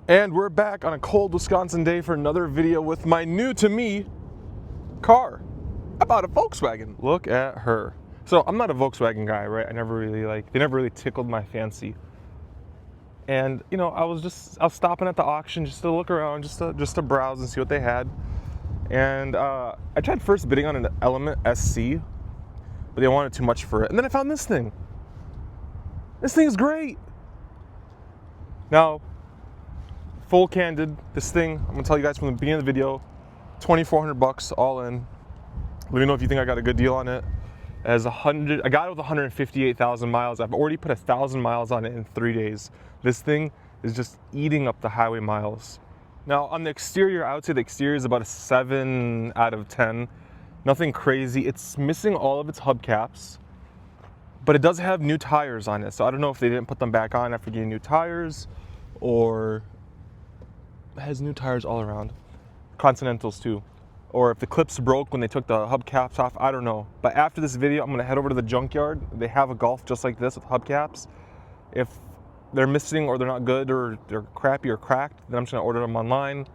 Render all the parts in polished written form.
And we're back on a cold Wisconsin day for another video with my new to me car. I bought a Volkswagen. Look at her. So I'm not a Volkswagen guy, right? They never really tickled my fancy. And you know, I was stopping at the auction just to look around, just to browse and see what they had. And I tried first bidding on an Element SC, but they wanted too much for it. And then I found this thing. This thing is great. Now, full candid, this thing, I'm gonna tell you guys from the beginning of the video, $2,400 all in. Let me know if you think I got a good deal on it. I got it with 158,000 miles. I've already put 1,000 miles on it in 3 days. This thing is just eating up the highway miles. Now on the exterior, I would say the exterior is about a 7 out of 10. Nothing crazy. It's missing all of its hubcaps, but it does have new tires on it. So I don't know if they didn't put them back on after getting new tires, or it has new tires all around. Continentals too. Or if the clips broke when they took the hubcaps off, I don't know. But after this video, I'm gonna head over to the junkyard. They have a Golf just like this with hubcaps. If they're missing or they're not good or they're crappy or cracked, then I'm just gonna order them online.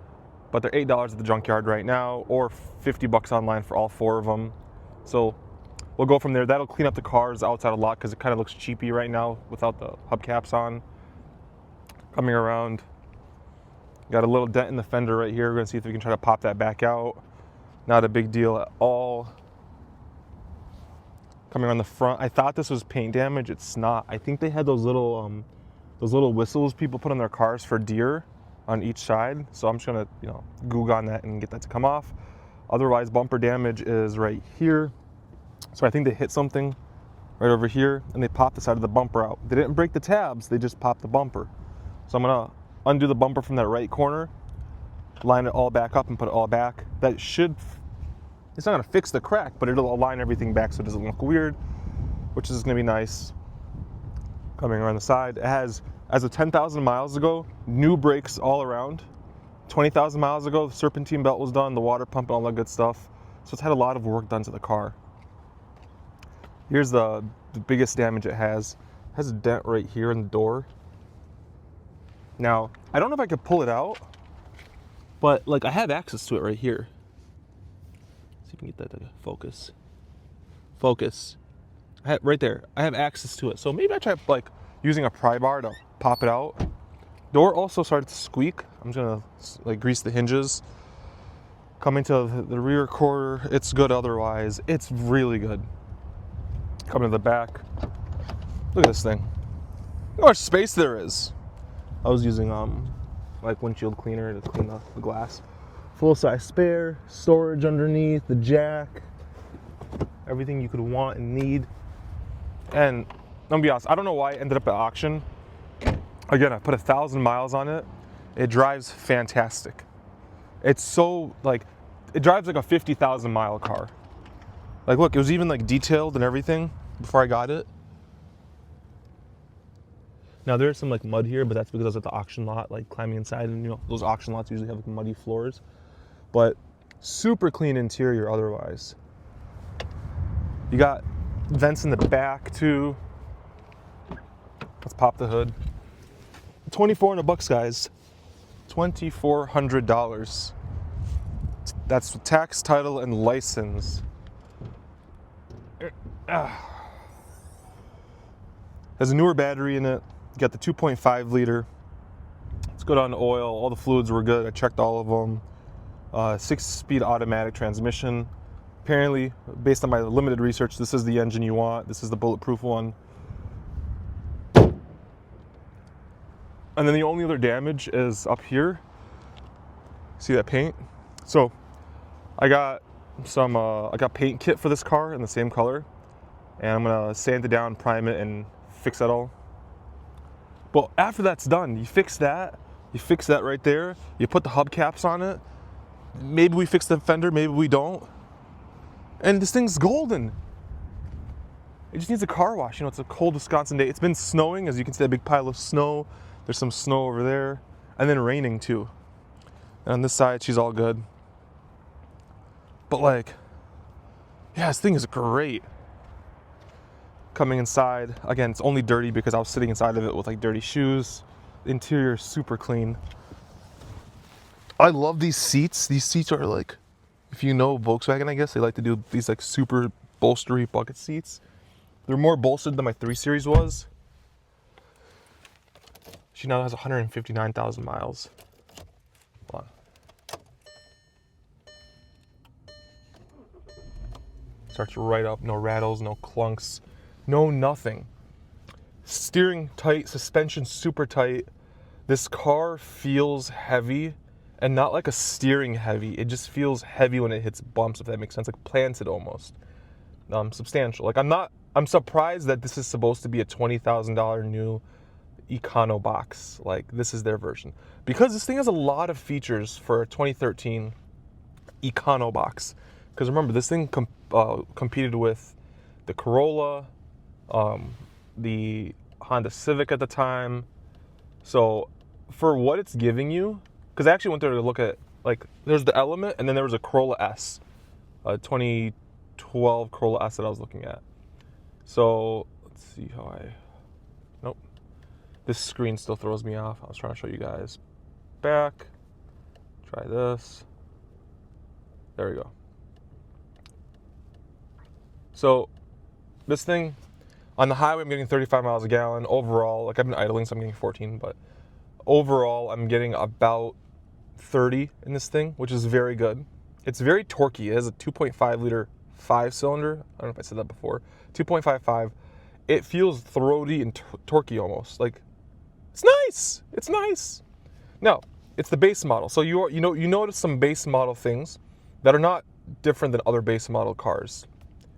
But they're $8 at the junkyard right now, or $50 online for all 4 of them. So we'll go from there. That'll clean up the cars outside a lot because it kind of looks cheapy right now without the hubcaps on. Coming around, got a little dent in the fender right here. We're gonna see if we can try to pop that back out. Not a big deal at all. Coming on the front, I thought this was paint damage. It's not. I think they had those little whistles people put on their cars for deer on each side. So I'm just gonna, Google on that and get that to come off. Otherwise, bumper damage is right here. So I think they hit something right over here and they popped the side of the bumper out. They didn't break the tabs, they just popped the bumper. So I'm gonna undo the bumper from that right corner, line it all back up and put it all back. It's not gonna fix the crack, but it'll align everything back so it doesn't look weird, which is gonna be nice. Coming around the side, it has, as of 10,000 miles ago, new brakes all around. 20,000 miles ago, the serpentine belt was done, the water pump and all that good stuff. So it's had a lot of work done to the car. Here's the biggest damage it has. It has a dent right here in the door. Now, I don't know if I could pull it out, but I have access to it right here. See if we can get that to focus. Focus. Right there. I have access to it. So maybe I try using a pry bar to pop it out. Door also started to squeak. I'm just gonna grease the hinges. Coming to the rear quarter, it's good otherwise. It's really good. Coming to the back. Look at this thing. Look how much space there is. I was using windshield cleaner to clean the glass. Full size spare, storage underneath, the jack, everything you could want and need. And I'm gonna be honest, I don't know why I ended up at auction. Again, I put 1,000 miles on it. It drives fantastic. It's so it drives like a 50,000 mile car. Look, it was even detailed and everything before I got it. Now there's some mud here, but that's because I was at the auction lot, climbing inside, and those auction lots usually have muddy floors. But super clean interior otherwise. You got vents in the back too. Let's pop the hood. $2,400, guys. $2,400. That's tax, title, and license. Has a newer battery in it. You got the 2.5 liter. It's good on oil. All the fluids were good. I checked all of them. 6-speed automatic transmission. Apparently, based on my limited research, this is the engine you want. This is the bulletproof one. And then the only other damage is up here. See that paint? So I got paint kit for this car in the same color, and I'm gonna sand it down, prime it, and fix that all. But after that's done, you fix that right there, you put the hubcaps on it, maybe we fix the fender, maybe we don't, and this thing's golden. It just needs a car wash. It's a cold Wisconsin day. It's been snowing, as you can see, a big pile of snow. There's some snow over there, and then raining too. And on this side, she's all good. But yeah, this thing is great. Coming inside, again, it's only dirty because I was sitting inside of it with dirty shoes. The interior is super clean. I love these seats. These seats are like, if you know Volkswagen, I guess, they like to do these like super bolstery bucket seats. They're more bolstered than my 3 Series was. She now has 159,000 miles. Hold on. Starts right up, no rattles, no clunks, no nothing. Steering tight, suspension super tight. This car feels heavy, and not like a steering heavy. It just feels heavy when it hits bumps, if that makes sense, like planted almost. Substantial. Like I'm surprised that this is supposed to be a $20,000 new Econo box. Like this is their version, because this thing has a lot of features for a 2013 Econo box. Because remember, this thing competed with the Corolla, the Honda Civic at the time. So for what it's giving you, because I actually went there to look at, like, there's the Element, and then there was a Corolla S, a 2012 Corolla S that I was looking at. So let's see how nope. This screen still throws me off. I was trying to show you guys. Back. Try this. There we go. So this thing, on the highway I'm getting 35 miles a gallon. Overall, like I've been idling, so I'm getting 14, but overall I'm getting about 30 in this thing, which is very good. It's very torquey. It has a 2.5 liter 5-cylinder. I don't know if I said that before. 2.55. It feels throaty and torquey almost. Like, it's nice. It's nice. Now, it's the base model. So you notice some base model things that are not different than other base model cars.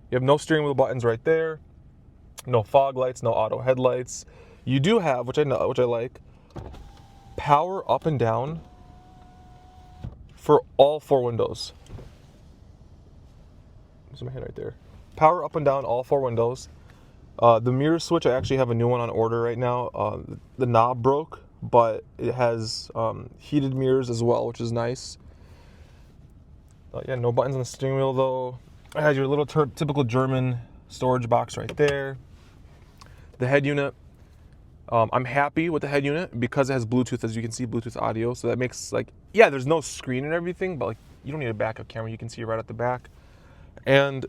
You have no steering wheel buttons right there. No fog lights, no auto headlights. You do have, which I like, power up and down for all 4 windows. There's my hand right there. Power up and down all 4 windows. The mirror switch, I actually have a new one on order right now. The knob broke, but it has heated mirrors as well, which is nice. Yeah, no buttons on the steering wheel though. It has your little typical German storage box right there. The head unit, I'm happy with the head unit because it has Bluetooth, as you can see, Bluetooth audio. So that makes, like, yeah, there's no screen and everything, but like you don't need a backup camera. You can see right at the back, and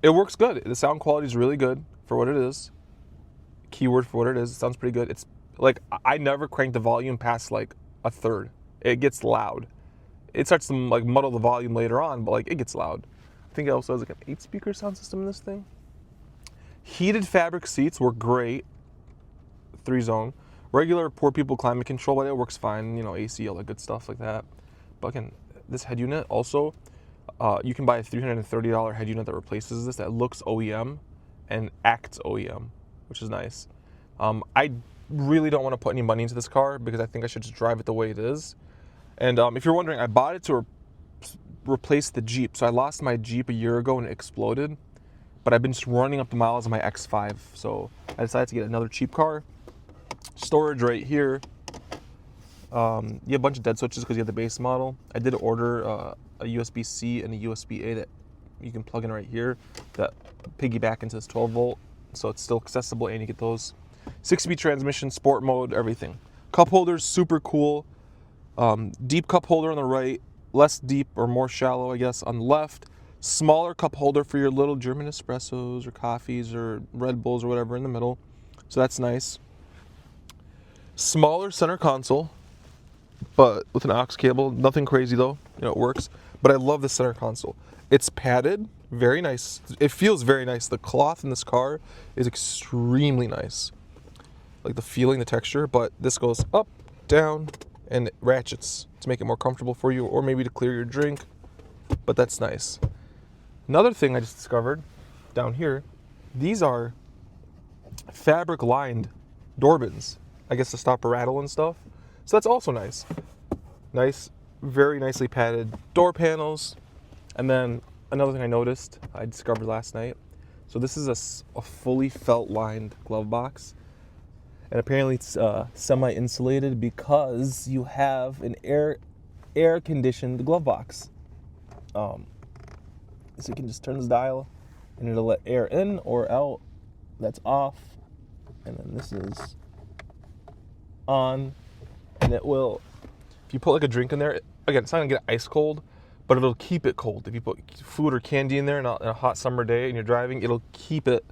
it works good. The sound quality is really good for what it is. Keyword for what it is. It sounds pretty good. It's like, I never crank the volume past like a third. It gets loud. It starts to like muddle the volume later on, but like it gets loud. I think it also has like an 8-speaker sound system in this thing. Heated fabric seats work great. 3-zone. Regular poor people climate control, but it works fine. You know, AC, all that good stuff like that. But again, this head unit also, you can buy a $330 head unit that replaces this, that looks OEM and acts OEM, which is nice. I really don't want to put any money into this car because I think I should just drive it the way it is. And if you're wondering, I bought it to replace the Jeep. So I lost my Jeep a year ago and it exploded, but I've been just running up the miles of my X5. So I decided to get another cheap car. Storage right here. You have a bunch of dead switches because you have the base model. I did order a USB-C and a USB-A that you can plug in right here that piggyback into this 12-volt, so it's still accessible, and you get those 6-speed transmission, sport mode, everything. Cup holders, super cool. Deep cup holder on the right, less deep or more shallow, I guess, on the left. Smaller cup holder for your little German espressos or coffees or Red Bulls or whatever in the middle, so that's nice. Smaller center console, but with an aux cable. Nothing crazy though, you know, it works. But I love the center console. It's padded, very nice. It feels very nice. The cloth in this car is extremely nice. Like the feeling, the texture, but this goes up, down, and it ratchets to make it more comfortable for you, or maybe to clear your drink, but that's nice. Another thing I just discovered down here, these are fabric lined door bins, I guess to stop a rattle and stuff. So that's also nice. Nice, very nicely padded door panels. And then another thing I noticed, I discovered last night. So this is a fully felt lined glove box. And apparently it's semi-insulated because you have an air conditioned glove box. So you can just turn this dial and it'll let air in or out. That's off. And then this is on. And it will, if you put like a drink in there, again, it's not gonna get ice cold, but it'll keep it cold. If you put food or candy in there in a hot summer day and you're driving, it'll keep it,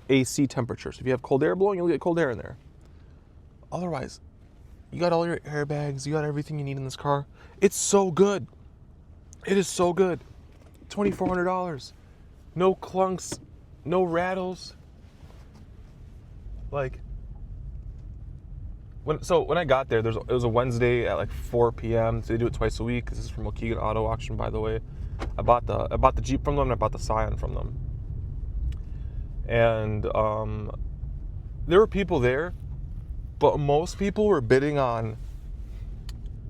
AC temperature. So if you have cold air blowing, you'll get cold air in there. Otherwise, you got all your airbags, you got everything you need in this car. It's so good. It is so good. $2,400. No clunks, no rattles. Like, when I got there, it was a Wednesday at like 4 p.m. So they do it twice a week. This is from Waukegan Auto Auction, by the way. I bought the Jeep from them, and I bought the Scion from them. And there were people there, but most people were bidding on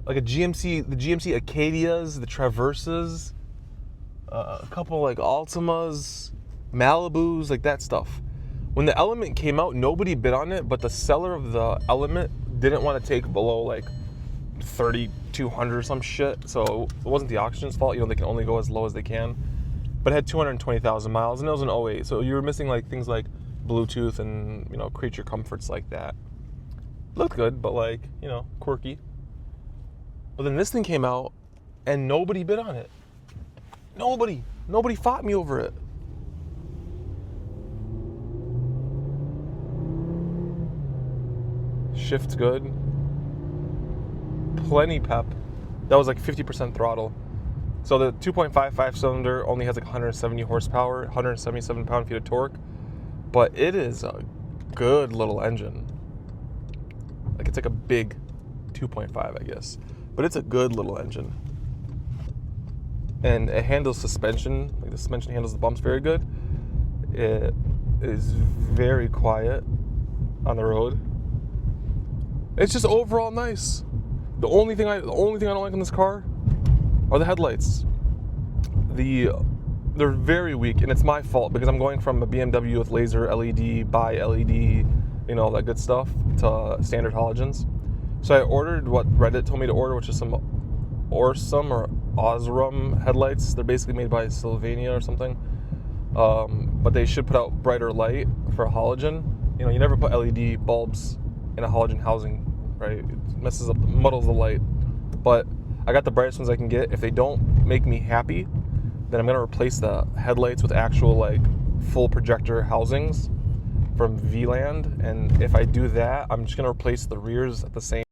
like the GMC Acadias, the Traverses, a couple like Altimas, Malibus, like that stuff. When the Element came out, nobody bid on it, but the seller of the Element didn't want to take below like 3,200 or some shit. So it wasn't the auction's fault. They can only go as low as they can. But it had 220,000 miles, and it was an 08. So you were missing like things like Bluetooth and creature comforts like that. Looked good, but like quirky. But then this thing came out, and nobody bid on it. Nobody fought me over it. Shift's good. Plenty pep. That was like 50% throttle. So the 2.55 cylinder only has like 170 horsepower, 177 pound-feet of torque, but it is a good little engine. Like it's like a big 2.5, I guess, but it's a good little engine. And it handles suspension, like the suspension handles the bumps very good. It is very quiet on the road. It's just overall nice. The only thing I don't like in this car are the headlights. They're very weak, and it's my fault because I'm going from a BMW with laser LED, bi-LED, all that good stuff, to standard halogens. So I ordered what Reddit told me to order, which is some Osram headlights. They're basically made by Sylvania or something, but they should put out brighter light for a halogen. You never put LED bulbs in a halogen housing, right? It messes up, muddles the light. But I got the brightest ones I can get. If they don't make me happy, then I'm gonna replace the headlights with actual like full projector housings from VLand. And if I do that, I'm just gonna replace the rears at the same